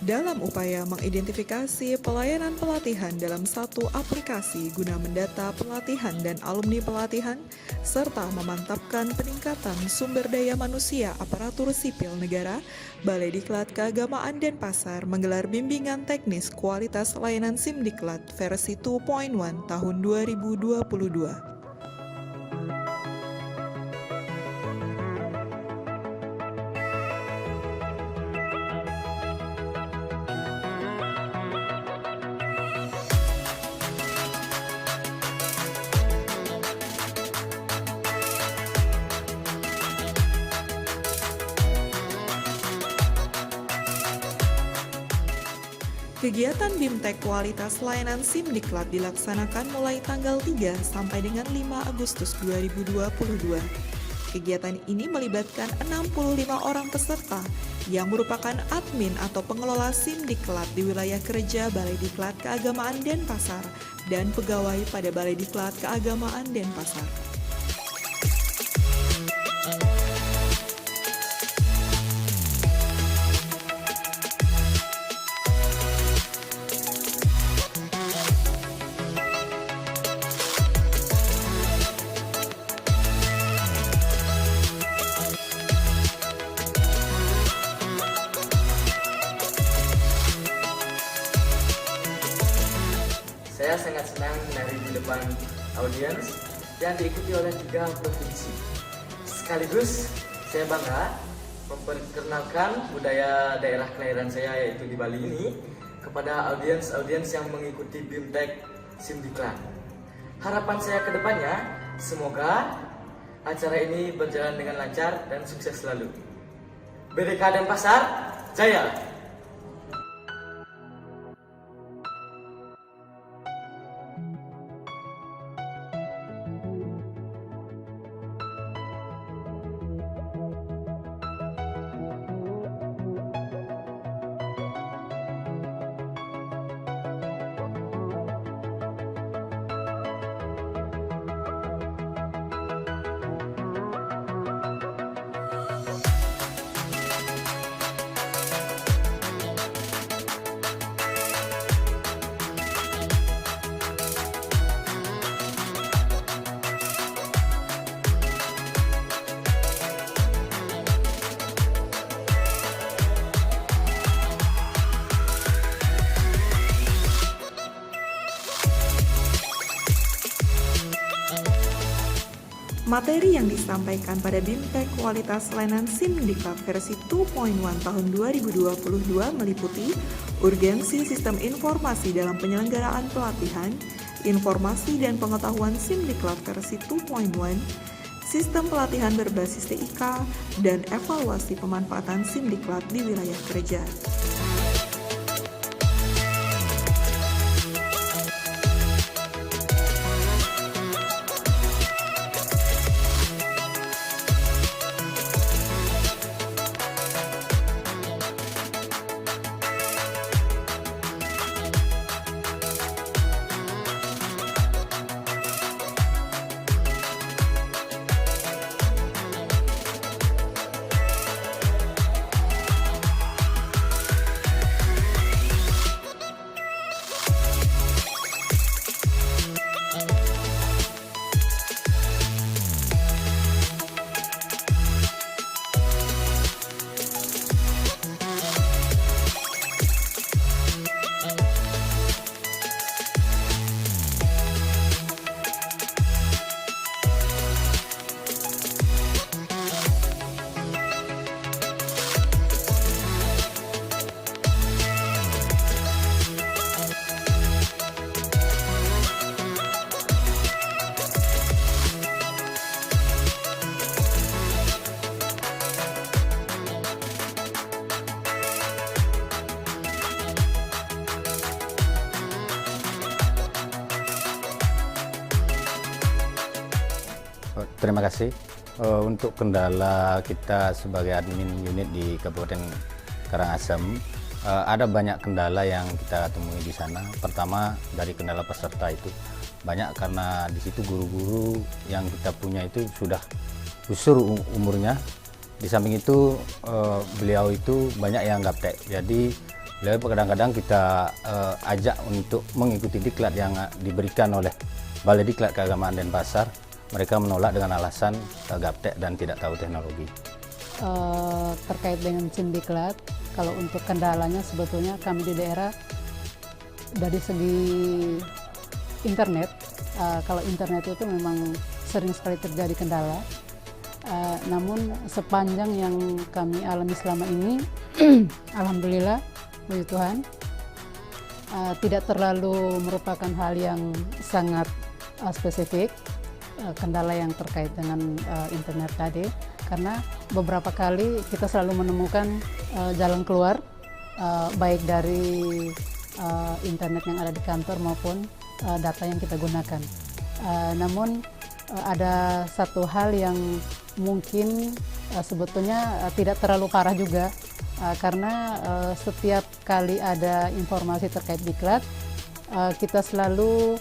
dalam upaya mengidentifikasi pelayanan pelatihan dalam satu aplikasi guna mendata pelatihan dan alumni pelatihan, serta memantapkan peningkatan sumber daya manusia aparatur sipil negara, Balai Diklat Keagamaan Denpasar menggelar bimbingan teknis kualitas layanan Simdiklat versi 2.1 tahun 2022. Kegiatan BIMTEK Kualitas Layanan Simdiklat dilaksanakan mulai tanggal 3 sampai dengan 5 Agustus 2022. Kegiatan ini melibatkan 65 orang peserta yang merupakan admin atau pengelola Simdiklat di wilayah kerja Balai Diklat Keagamaan Denpasar dan pegawai pada Balai Diklat Keagamaan Denpasar. Saya sangat senang menari di depan audiens yang diikuti oleh 3 provinsi. Sekaligus saya bangga memperkenalkan budaya daerah kelahiran saya yaitu di Bali ini kepada audiens-audiens yang mengikuti BIMTEK Simdiklat. Harapan saya ke depannya, semoga acara ini berjalan dengan lancar dan sukses selalu. BDK Denpasar, Jaya! Materi yang disampaikan pada BIMTEK Kualitas Layanan Simdiklat versi 2.1 tahun 2022 meliputi urgensi sistem informasi dalam penyelenggaraan pelatihan, informasi dan pengetahuan Simdiklat versi 2.1, sistem pelatihan berbasis TIK, dan evaluasi pemanfaatan Simdiklat di wilayah kerja. Terima kasih. Untuk kendala kita sebagai admin unit di Kabupaten Karangasem, ada banyak kendala yang kita temui di sana. Pertama dari kendala peserta itu banyak karena di situ guru-guru yang kita punya itu sudah usur umurnya. Di samping itu beliau itu banyak yang gaptek. Jadi Beliau kadang-kadang kita ajak untuk mengikuti diklat yang diberikan oleh Balai Diklat Keagamaan Denpasar. Mereka menolak dengan alasan gaptek dan tidak tahu teknologi. Terkait dengan SIM diklat, kalau untuk kendalanya sebetulnya kami di daerah dari segi internet, kalau internet itu memang sering sekali terjadi kendala. Namun sepanjang yang kami alami selama ini, alhamdulillah, puji Tuhan, tidak terlalu merupakan hal yang sangat spesifik, kendala yang terkait dengan internet tadi, karena beberapa kali kita selalu menemukan jalan keluar, baik dari internet yang ada di kantor maupun data yang kita gunakan. Namun ada satu hal yang mungkin sebetulnya tidak terlalu parah juga, karena setiap kali ada informasi terkait diklat, kita selalu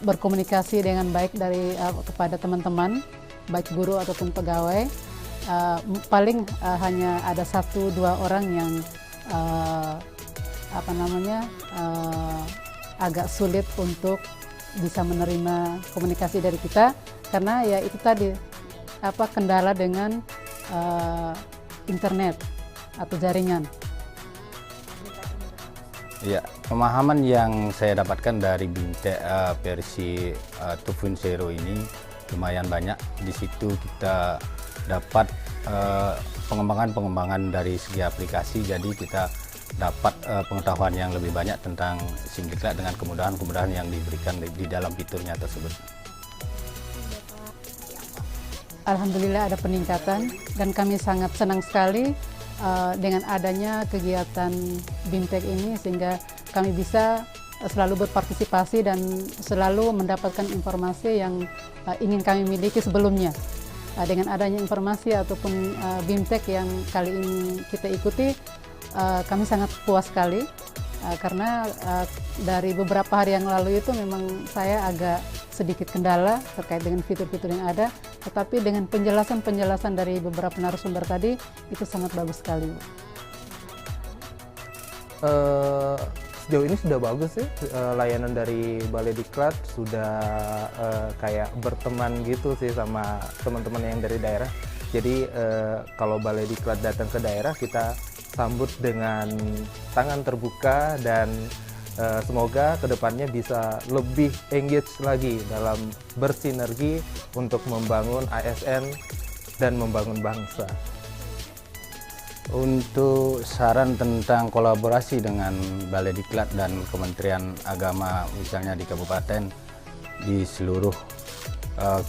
berkomunikasi dengan baik kepada teman-teman, baik guru ataupun pegawai. Paling hanya ada 1-2 orang yang agak sulit untuk bisa menerima komunikasi dari kita, karena ya itu tadi kendala dengan internet atau jaringan. Ya, pemahaman yang saya dapatkan dari BIMTEK versi 2.0 ini lumayan banyak. Di situ kita dapat pengembangan dari segi aplikasi, jadi kita dapat pengetahuan yang lebih banyak tentang SIM diklat dengan kemudahan-kemudahan yang diberikan di dalam fiturnya tersebut. Alhamdulillah ada peningkatan, dan kami sangat senang sekali dengan adanya kegiatan BIMTEK ini, sehingga kami bisa selalu berpartisipasi dan selalu mendapatkan informasi yang ingin kami miliki sebelumnya. Dengan adanya informasi ataupun BIMTEK yang kali ini kita ikuti, kami sangat puas sekali, karena dari beberapa hari yang lalu itu memang saya agak sedikit kendala terkait dengan fitur-fitur yang ada, tetapi dengan penjelasan-penjelasan dari beberapa narasumber tadi itu sangat bagus sekali. Sejauh ini sudah bagus sih, layanan dari Balai Diklat sudah kayak berteman gitu sih sama teman-teman yang dari daerah. Jadi kalau Balai Diklat datang ke daerah, kita sambut dengan tangan terbuka, dan semoga kedepannya bisa lebih engage lagi dalam bersinergi untuk membangun ASN dan membangun bangsa. Untuk saran tentang kolaborasi dengan Balai Diklat dan Kementerian Agama, misalnya di kabupaten, di seluruh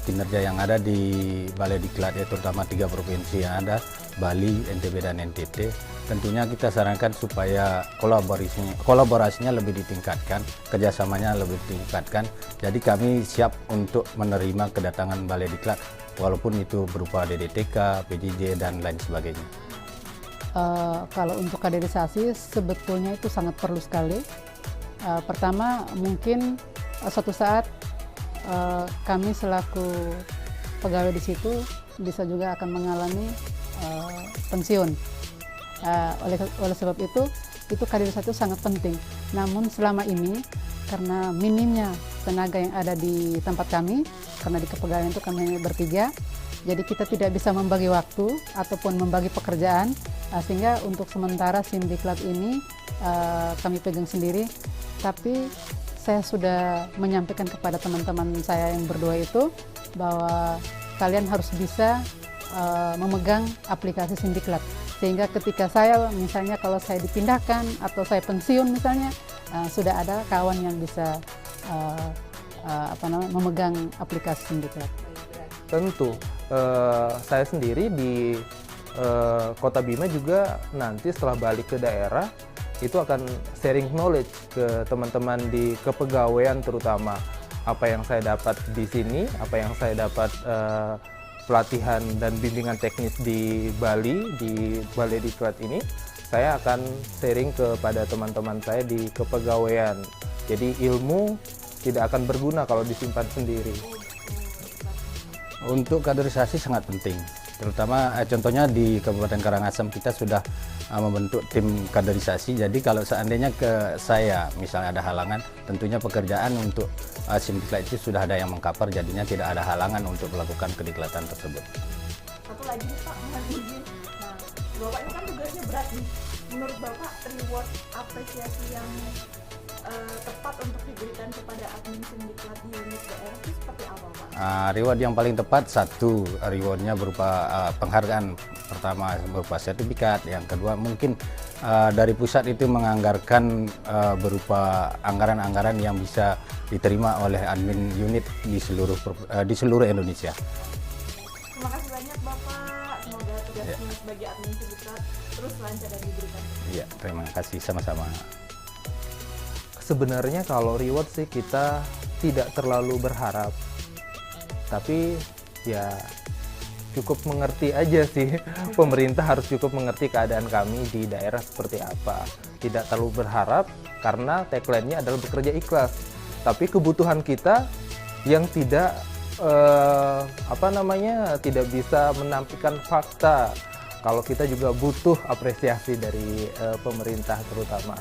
kinerja yang ada di Balai Diklat, ya, terutama 3 provinsi yang ada, Bali, NTB, dan NTT, tentunya kita sarankan supaya kolaborasinya lebih ditingkatkan, kerjasamanya lebih ditingkatkan. Jadi kami siap untuk menerima kedatangan Balai Diklat, walaupun itu berupa DDTK, PJJ, dan lain sebagainya. Kalau untuk kaderisasi sebetulnya itu sangat perlu sekali. Pertama, mungkin suatu saat kami selaku pegawai di situ bisa juga akan mengalami pensiun. Oleh sebab itu kaderisasi itu sangat penting. Namun selama ini karena minimnya tenaga yang ada di tempat kami, karena di kepegawaian itu kami hanya bertiga, jadi kita tidak bisa membagi waktu ataupun membagi pekerjaan, sehingga untuk sementara SIM diklat ini kami pegang sendiri. Tapi saya sudah menyampaikan kepada teman-teman saya yang berdua itu bahwa kalian harus bisa memegang aplikasi SIM diklat, sehingga ketika saya misalnya kalau saya dipindahkan atau saya pensiun misalnya, sudah ada kawan yang bisa memegang aplikasi SIM diklat. Tentu saya sendiri di Kota Bima juga nanti setelah balik ke daerah itu akan sharing knowledge ke teman-teman di kepegawaian, terutama apa yang saya dapat di sini, apa yang saya dapat pelatihan dan bimbingan teknis di Bali, di Balai Diklat ini, saya akan sharing kepada teman-teman saya di kepegawaian. Jadi ilmu tidak akan berguna kalau disimpan sendiri. Untuk kaderisasi sangat penting, terutama contohnya di Kabupaten Karangasem kita sudah membentuk tim kaderisasi. Jadi kalau seandainya ke saya misalnya ada halangan, tentunya pekerjaan untuk sindiklat itu sudah ada yang mengcover, jadinya tidak ada halangan untuk melakukan kediklatan tersebut. Satu lagi nih Pak, mohon izin. Nah, Bapak ini kan tugasnya berat nih. Menurut Bapak, reward apresiasi yang tepat untuk diberikan kepada admin sindiklat di unit daerah itu seperti apa Pak? Reward yang paling tepat, satu rewardnya berupa penghargaan. Pertama berupa sertifikat, yang kedua mungkin dari pusat itu menganggarkan berupa anggaran-anggaran yang bisa diterima oleh admin unit di seluruh Indonesia. Terima kasih banyak Bapak, semoga tugasnya sebagai admin sindiklat terus lancar dan diberikan. Iya, terima kasih sama-sama. Sebenarnya kalau reward sih kita tidak terlalu berharap, tapi ya cukup mengerti aja sih. Pemerintah harus cukup mengerti keadaan kami di daerah seperti apa. Tidak terlalu berharap karena tagline-nya adalah bekerja ikhlas. Tapi kebutuhan kita yang tidak tidak bisa menampilkan fakta. Kalau kita juga butuh apresiasi dari pemerintah terutama.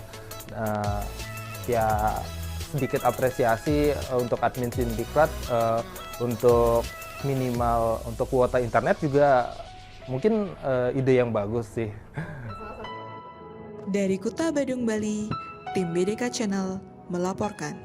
Ya sedikit apresiasi untuk admin sindiklat, untuk minimal untuk kuota internet juga mungkin ide yang bagus sih. Dari Kuta Badung, Bali, tim BDK Channel melaporkan.